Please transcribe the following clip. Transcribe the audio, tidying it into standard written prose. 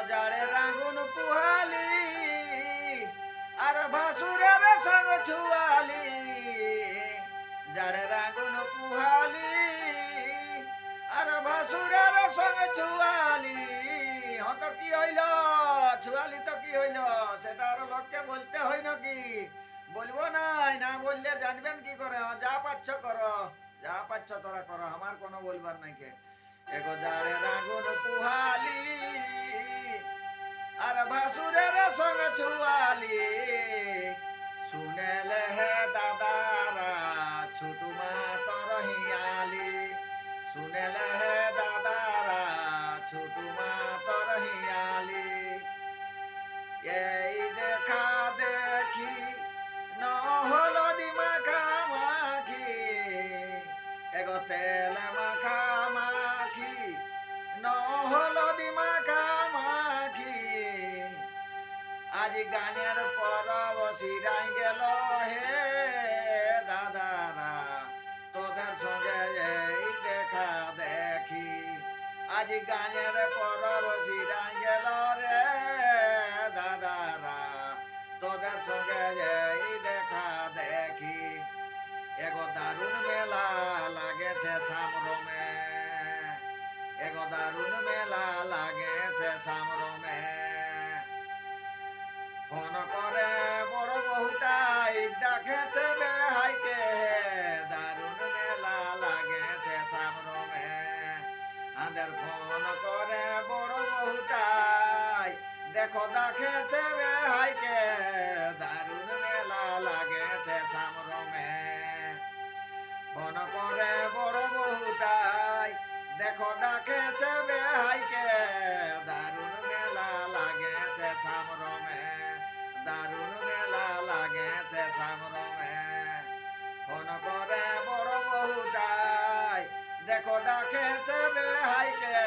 জাড়ের আগুন পুহালি আর ভাসুরের সঙ্গ ছুয়ালি জাড়ের আগুন পুহালি আর ভাসুরের সঙ্গে ছুয়ালি হত কি হইল ছুয়ালি তো কি হইল সেটা আর লোককে বলতে হয় নাকি বলবো নাই না বললে জানবেন কি করে যা পাচ্ছ করো যা পাচ্ছ তোরা করো আমার কোনো বলবার নাই কে এগো জাড়ের আগুন পুহালি আর ভাসুরের সঙ্গে ছুয়ালি শুনেলে হে দাদারা ছুটু মা তোর হিয়ালি শুনেলে হে দাদারা ছুটু মা তোর হিয়ালি এই দেখা দেখি নহলদি মাখামাখি এগো তেল মাখামাখি নহলদি মাখামাখি আজ গানের পরব সিরাই গেল হে দাদারা তোদের সঙ্গে এই দেখা দেখি আজ গানের পরব সিরাই গেল রে দাদারা তোদের সঙ্গে এই দেখা দেখি এগো দারুণ মেলা লাগেছে সামরমে এগো দারুণ মেলা লাগেছে সামরমে ফোন করে বড় বহুটাই ডাকেছে বেহাইকে দারুণ মেলা লাগেছে সামরমে আদের ফোন করে বড় বহুটাই দেখো ডাকেছে বেহাইকে দারুণ মেলা লাগেছে সামরমে ফোন করে বড় বহুটাই দেখো ডাকেছে বেহাইকে দারুণ মেলা লাগেছে সামরমে দারুণ মেলা লাগেছে সামরমে ফোন করে বড় বহুটাই দেখো ডাকেছে বেহাইকে